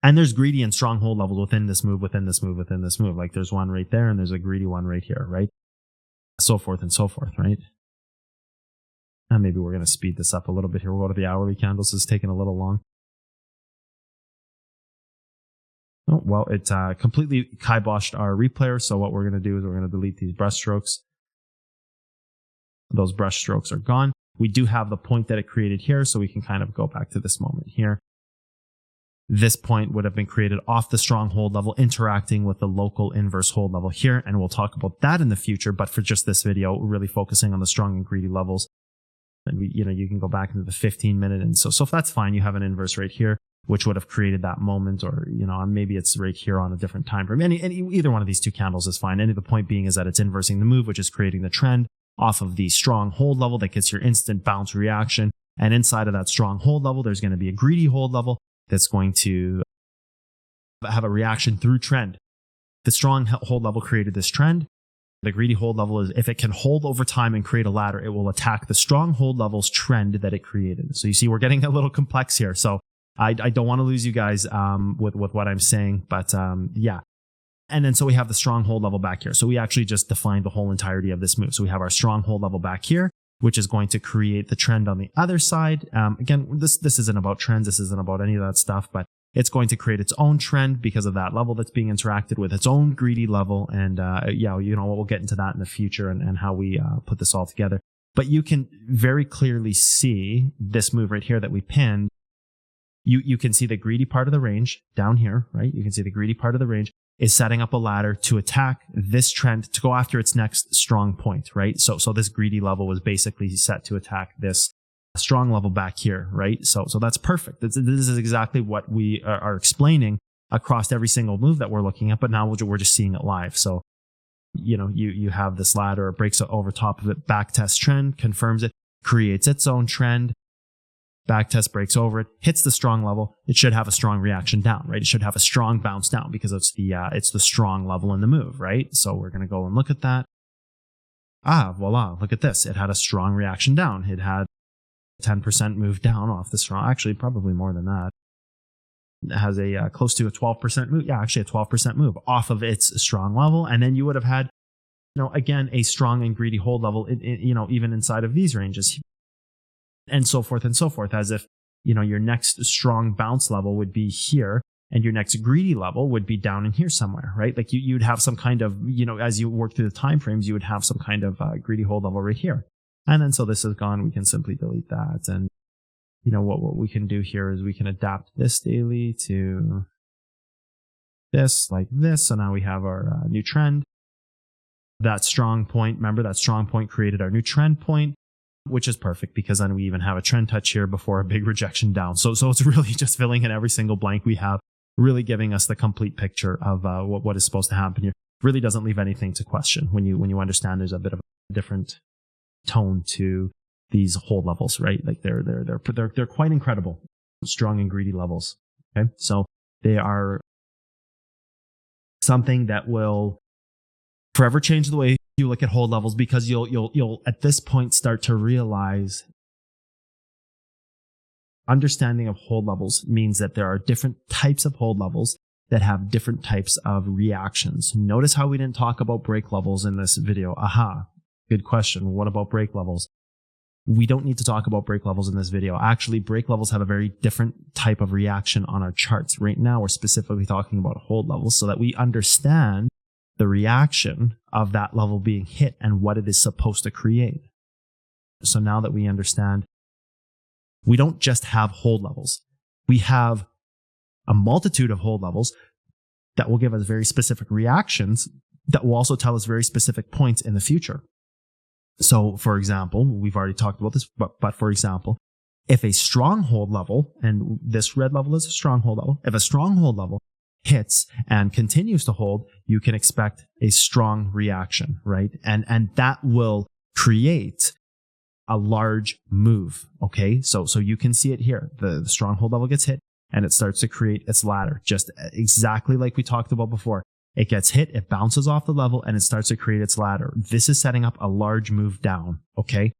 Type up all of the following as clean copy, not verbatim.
And there's greedy and strong hold levels within this move, within this move, within this move. Like there's one right there and there's a greedy one right here, right? So forth and so forth, right? And maybe we're going to speed this up a little bit here. We'll go to the hourly candles. This is taking a little long. Oh, well, it completely kiboshed our replayer. So what we're going to do is we're going to delete these brush strokes. Those brush strokes are gone. We do have the point that it created here, so we can kind of go back to this moment here. This point would have been created off the strong hold level, interacting with the local inverse hold level here, and we'll talk about that in the future. But for just this video, we're really focusing on the strong and greedy levels. And you can go back into the 15-minute, and so if that's fine, you have an inverse right here, which would have created that moment, or maybe it's right here on a different time frame. Either one of these two candles is fine. The point being is that it's inversing the move, which is creating the trend off of the strong hold level that gets your instant bounce reaction. And inside of that strong hold level, there's going to be a greedy hold level that's going to have a reaction through trend. The strong hold level created this trend. The greedy hold level is, if it can hold over time and create a ladder, it will attack the strong hold level's trend that it created. So you see, we're getting a little complex here. So I don't want to lose you guys with what I'm saying, but yeah. And then so we have the strong hold level back here. So we actually just defined the whole entirety of this move. So we have our strong hold level back here, which is going to create the trend on the other side. Again, this isn't about trends. This isn't about any of that stuff, but it's going to create its own trend because of that level that's being interacted with, its own greedy level. And yeah, we'll get into that in the future and how we put this all together. But you can very clearly see this move right here that we pinned. You can see the greedy part of the range down here, right? You can see the greedy part of the range is setting up a ladder to attack this trend, to go after its next strong point, right? So this greedy level was basically set to attack this strong level back here, right? So that's perfect. This is exactly what we are explaining across every single move that we're looking at, but now we're just seeing it live. So, you have this ladder, it breaks over top of it, backtest trend, confirms it, creates its own trend, backtest breaks over it, hits the strong level. It should have a strong reaction down, right? It should have a strong bounce down because it's the strong level in the move, right? So we're going to go and look at that. Voila, look at this. It had a strong reaction down. It had 10% move down off the strong, actually probably more than that. It has a close to a 12% move. Yeah, actually a 12% move off of its strong level. And then you would have had, again, a strong and greedy hold level, even inside of these ranges. And so forth, as if, your next strong bounce level would be here and your next greedy level would be down in here somewhere, right? Like you'd have some kind of, as you work through the time frames, you would have some kind of greedy hold level right here. And then so this is gone. We can simply delete that. And, what we can do here is we can adapt this daily to this like this. So now we have our new trend. That strong point, remember that strong point created our new trend point, which is perfect because then we even have a trend touch here before a big rejection down. So it's really just filling in every single blank we have, really giving us the complete picture of what is supposed to happen here. Really doesn't leave anything to question when you understand there's a bit of a different tone to these hold levels, right? Like they're quite incredible, strong and greedy levels. Okay, so they are something that will forever change the way you look at hold levels, because you'll at this point start to realize understanding of hold levels means that there are different types of hold levels that have different types of reactions. Notice how we didn't talk about break levels in this video. Good question. What about break levels? We don't need to talk about break levels in this video. Actually, break levels have a very different type of reaction on our charts. Right now, we're specifically talking about hold levels so that we understand the reaction of that level being hit and what it is supposed to create. So now that we understand, we don't just have hold levels. We have a multitude of hold levels that will give us very specific reactions that will also tell us very specific points in the future. So, for example, we've already talked about this, but for example, if a strong hold level, and this red level is a strong hold level, if a strong hold level hits and continues to hold, you can expect a strong reaction, right? And that will create a large move. Okay. So you can see it here. The strong hold level gets hit and it starts to create its ladder, just exactly like we talked about before. It gets hit, it bounces off the level, and it starts to create its ladder. This is setting up a large move down. Okay.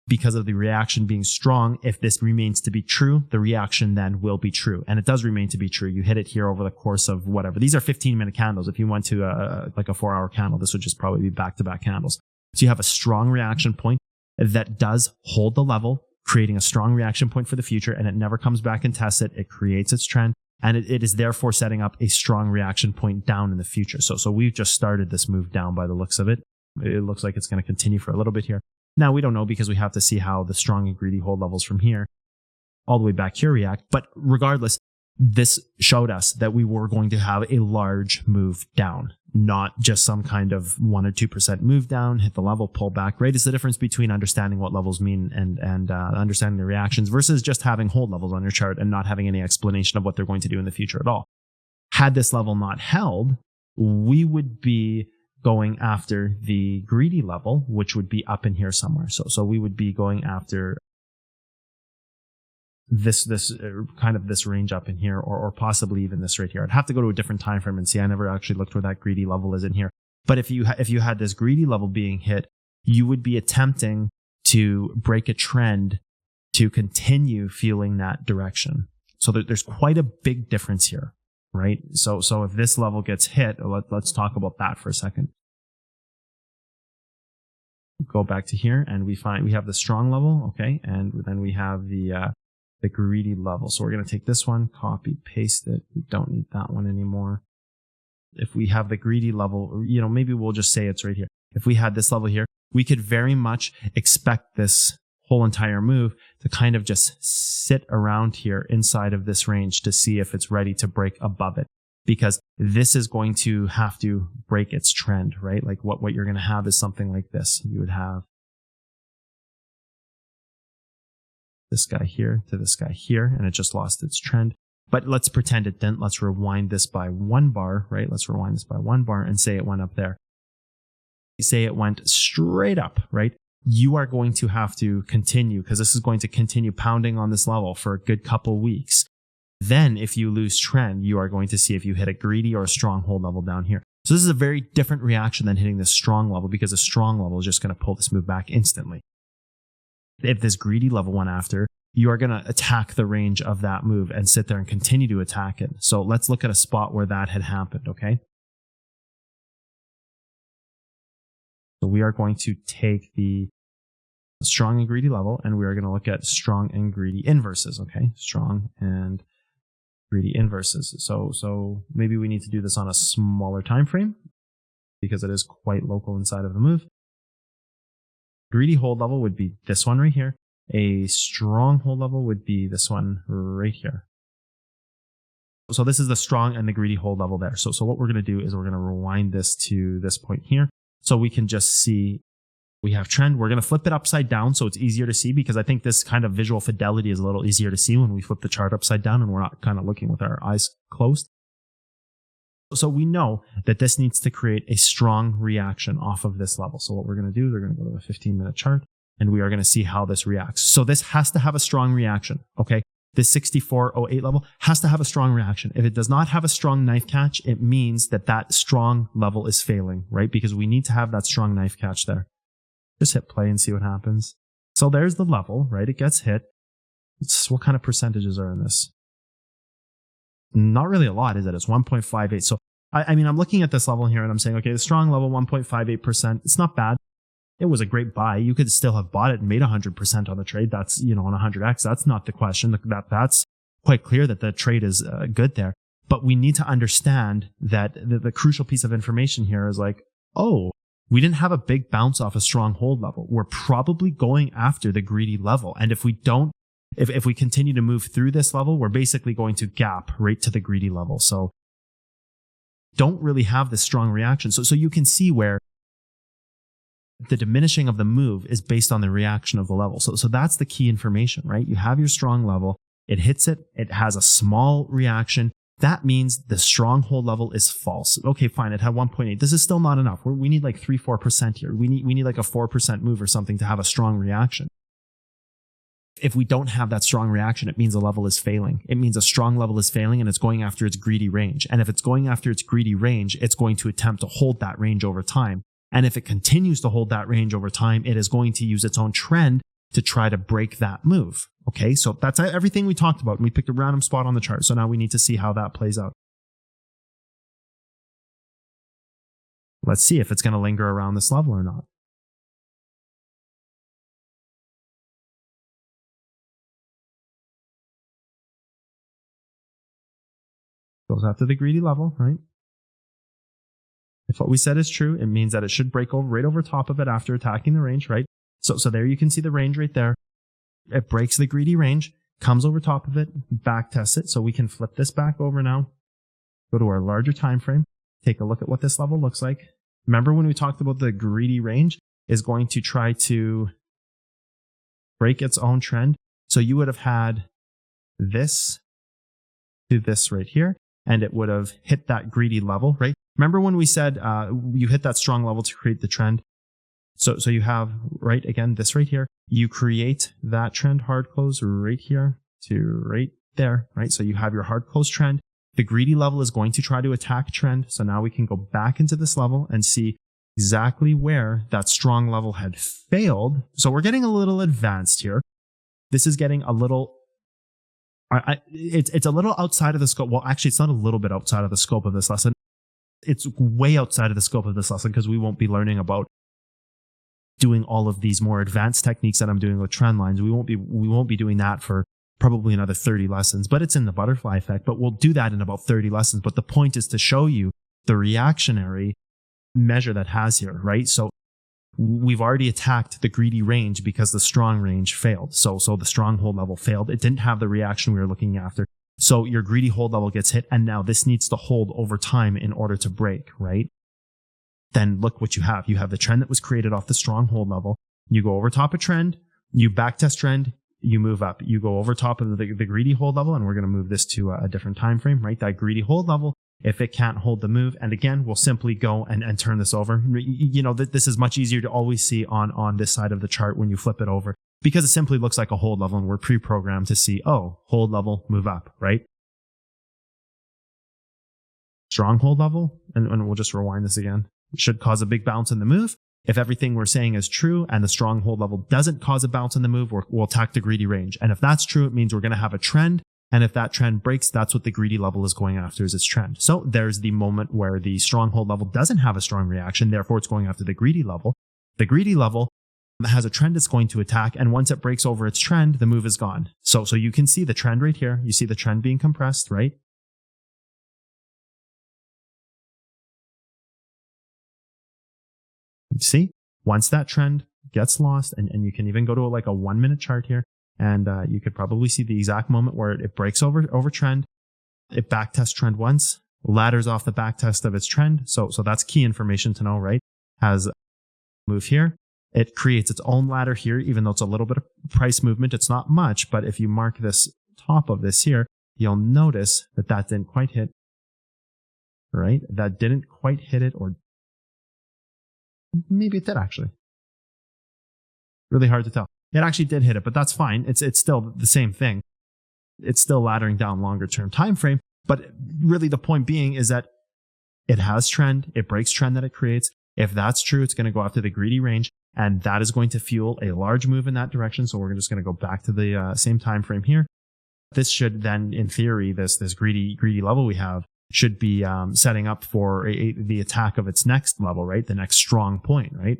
because of the reaction being strong, if this remains to be true, the reaction then will be true. And it does remain to be true. You hit it here over the course of whatever. These are 15-minute candles. If you went to a 4-hour candle, this would just probably be back-to-back candles. So you have a strong reaction point that does hold the level, creating a strong reaction point for the future, and it never comes back and tests it. It creates its trend, and it is therefore setting up a strong reaction point down in the future. So we've just started this move down by the looks of it. It looks like it's going to continue for a little bit here. Now, we don't know because we have to see how the strong and greedy hold levels from here all the way back here react. But regardless, this showed us that we were going to have a large move down, not just some kind of 1 or 2% move down, hit the level, pull back, right? It's the difference between understanding what levels mean and understanding the reactions versus just having hold levels on your chart and not having any explanation of what they're going to do in the future at all. Had this level not held, we would be going after the greedy level, which would be up in here somewhere. So we would be going after this kind of this range up in here, or possibly even this right here. I'd have to go to a different time frame and see. I never actually looked where that greedy level is in here. But if you had this greedy level being hit, you would be attempting to break a trend to continue fueling that direction. So there's quite a big difference here. Right? So if this level gets hit, let's talk about that for a second. Go back to here and we have the strong level, okay? And then we have the greedy level. So we're going to take this one, copy, paste it. We don't need that one anymore. If we have the greedy level, maybe we'll just say it's right here. If we had this level here, we could very much expect this whole entire move to kind of just sit around here inside of this range to see if it's ready to break above it, because this is going to have to break its trend, right? Like what you're going to have is something like this. You would have this guy here to this guy here, and it just lost its trend. But let's pretend it didn't. Let's rewind this by 1 bar, right? Let's rewind this by 1 bar and say it went up there. Say it went straight up, right? You are going to have to continue, because this is going to continue pounding on this level for a good couple weeks. Then if you lose trend, you are going to see if you hit a greedy or a strong hold level down here. So this is a very different reaction than hitting this strong level, because a strong level is just going to pull this move back instantly. If this greedy level went after, you are going to attack the range of that move and sit there and continue to attack it. So let's look at a spot where that had happened, okay? So we are going to take the strong and greedy level, and we are going to look at strong and greedy inverses, okay? Strong and greedy inverses. So maybe we need to do this on a smaller time frame because it is quite local inside of the move. Greedy hold level would be this one right here. A strong hold level would be this one right here. So this is the strong and the greedy hold level there. So what we're going to do is we're going to rewind this to this point here. So we can just see we have trend. We're going to flip it upside down so it's easier to see, because I think this kind of visual fidelity is a little easier to see when we flip the chart upside down and we're not kind of looking with our eyes closed. So we know that this needs to create a strong reaction off of this level. So what we're going to do is we're going to go to a 15-minute chart and we are going to see how this reacts. So this has to have a strong reaction, okay? This 6408 level has to have a strong reaction. If it does not have a strong knife catch, it means that that strong level is failing, right? Because we need to have that strong knife catch there. Just hit play and see what happens. So there's the level, right? It gets hit. What kind of percentages are in this? Not really a lot, is it? It's 1.58. So, I mean, I'm looking at this level here and I'm saying, okay, the strong level, 1.58%. It's not bad. It was a great buy. You could still have bought it and made 100% on the trade. That's, on 100x. That's not the question. That's quite clear that the trade is good there. But we need to understand that the crucial piece of information here is like, oh, we didn't have a big bounce off a strong hold level. We're probably going after the greedy level. And if we don't, if we continue to move through this level, we're basically going to gap right to the greedy level. So don't really have this strong reaction. So you can see where the diminishing of the move is based on the reaction of the level. So that's the key information, right? You have your strong level. It hits it. It has a small reaction. That means the strong hold level is false. Okay, fine. It had 1.8. This is still not enough. We need like 3-4% here. We need like a 4% move or something to have a strong reaction. If we don't have that strong reaction, it means a level is failing. It means a strong level is failing and it's going after its greedy range. And if it's going after its greedy range, it's going to attempt to hold that range over time. And if it continues to hold that range over time, it is going to use its own trend to try to break that move. Okay, so that's everything we talked about. We picked a random spot on the chart. So now we need to see how that plays out. Let's see if it's going to linger around this level or not. Goes after the greedy level, right? If what we said is true, it means that it should break over right over top of it after attacking the range, right? So there you can see the range right there. It breaks the greedy range, comes over top of it, back tests it. So we can flip this back over now, go to our larger time frame, take a look at what this level looks like. Remember when we talked about the greedy range is going to try to break its own trend. So you would have had this to this right here, and it would have hit that greedy level, right? Remember when we said you hit that strong level to create the trend? So you have, right, again, this right here. You create that trend hard close right here to right there, right? So you have your hard close trend. The greedy level is going to try to attack trend. So now we can go back into this level and see exactly where that strong level had failed. So we're getting a little advanced here. This is getting a little, it's a little outside of the scope. Well, actually, it's not a little bit outside of the scope of this lesson. It's way outside of the scope of this lesson because we won't be learning about doing all of these more advanced techniques that I'm doing with trend lines. We won't be doing that for probably another 30 lessons, but it's in the butterfly effect, but we'll do that in about 30 lessons. But the point is to show you the reactionary measure that has here, right? So we've already attacked the greedy range because the strong range failed. So the stronghold level failed. It didn't have the reaction we were looking after. So your greedy hold level gets hit, and now this needs to hold over time in order to break, right? Then look what you have. You have the trend that was created off the stronghold level. You go over top of trend, you backtest trend, you move up. You go over top of the greedy hold level, and we're going to move this to a different time frame, right? That greedy hold level, if it can't hold the move, and again, we'll simply go and turn this over. You know, this is much easier to always see on this side of the chart when you flip it over, because it simply looks like a hold level, and we're pre-programmed to see, oh, hold level, move up, right? Strong hold level, and we'll just rewind this again. It should cause a big bounce in the move. If everything we're saying is true and the strong hold level doesn't cause a bounce in the move, we'll attack the greedy range. And if that's true, it means we're going to have a trend. And if that trend breaks, that's what the greedy level is going after, is its trend. So there's the moment where the stronghold level doesn't have a strong reaction. Therefore, it's going after the greedy level. The greedy level has a trend it's going to attack. And once it breaks over its trend, the move is gone. So you can see the trend right here. You see the trend being compressed, right? See, once that trend gets lost, and you can even go to like a 1 minute chart here, and you could probably see the exact moment where it breaks over trend. It backtests trend once, ladders off the backtest of its trend. So that's key information to know, right? Has move here. It creates its own ladder here, even though it's a little bit of price movement. It's not much, but if you mark this top of this here, you'll notice that didn't quite hit, right? That didn't quite hit it, or maybe it did actually. Really hard to tell. It actually did hit it, but that's fine. It's still the same thing. It's still laddering down longer term time frame. But really the point being is that it has trend. It breaks trend that it creates. If that's true, it's going to go after the greedy range, and that is going to fuel a large move in that direction. So we're just going to go back to the same time frame here. This should then, in theory, this greedy level we have should be setting up for the attack of its next level, right? The next strong point, right?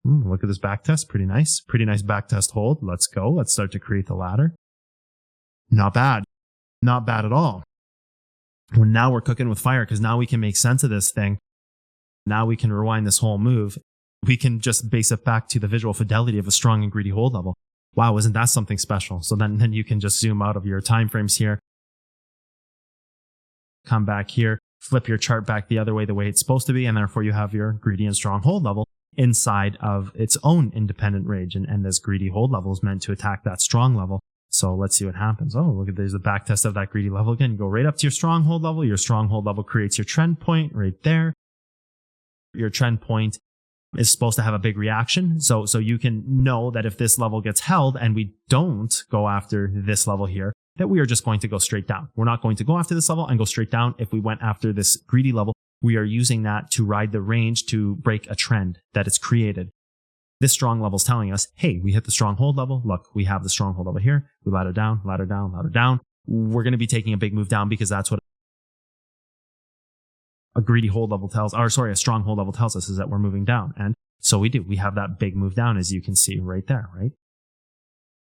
Look at this backtest. Pretty nice. Pretty nice backtest hold. Let's go. Let's start to create the ladder. Not bad. Not bad at all. Well, now we're cooking with fire, because now we can make sense of this thing. Now we can rewind this whole move. We can just base it back to the visual fidelity of a strong and greedy hold level. Wow, isn't that something special? So then you can just zoom out of your time frames here. Come back here, flip your chart back the other way, the way it's supposed to be, and therefore you have your greedy and strong hold level inside of its own independent range. And this greedy hold level is meant to attack that strong level. So let's see what happens. Oh, look at there's the back test of that greedy level again. You go right up to your stronghold level. Your stronghold level creates your trend point right there. Your trend point is supposed to have a big reaction. So you can know that if this level gets held and we don't go after this level here, that we are just going to go straight down. We're not going to go after this level and go straight down. If we went after this greedy level, we are using that to ride the range to break a trend that it's created. this strong level is telling us, hey, we hit the strong hold level. Look, we have the strong hold level here. We ladder down, ladder down, ladder down. We're going to be taking a big move down because that's what a greedy hold level a strong hold level tells us, is that we're moving down. And so we do. We have that big move down, as you can see right there, right?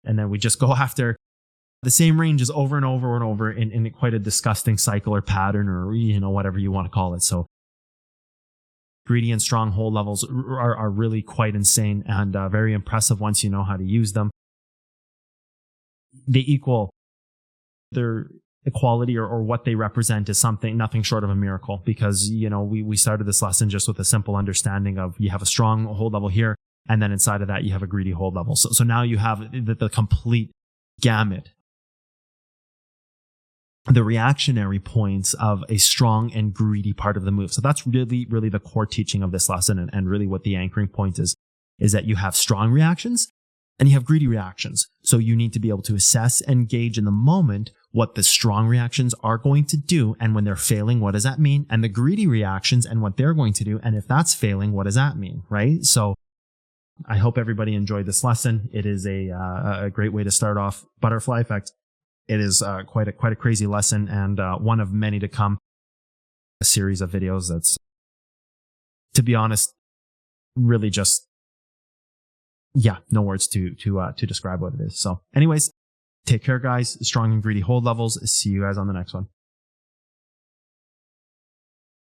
And then we just go after the same ranges over and over and over in quite a disgusting cycle or pattern, or, whatever you want to call it. So greedy and strong hold levels are really quite insane and very impressive once you know how to use them. They equal their equality, or what they represent is nothing short of a miracle, because, we started this lesson just with a simple understanding of, you have a strong hold level here, and then inside of that, you have a greedy hold level. So now you have the complete gamut, the reactionary points of a strong and greedy part of the move. So that's really, really the core teaching of this lesson, and really what the anchoring point is that you have strong reactions and you have greedy reactions. So you need to be able to assess and gauge in the moment what the strong reactions are going to do, and when they're failing, what does that mean? And the greedy reactions and what they're going to do, and if that's failing, what does that mean, right? So I hope everybody enjoyed this lesson. It is a great way to start off butterfly effect. It is quite a crazy lesson, and one of many to come. A series of videos that's, to be honest, really just, no words to describe what it is. So anyways, take care, guys. Strong and greedy hold levels. See you guys on the next one.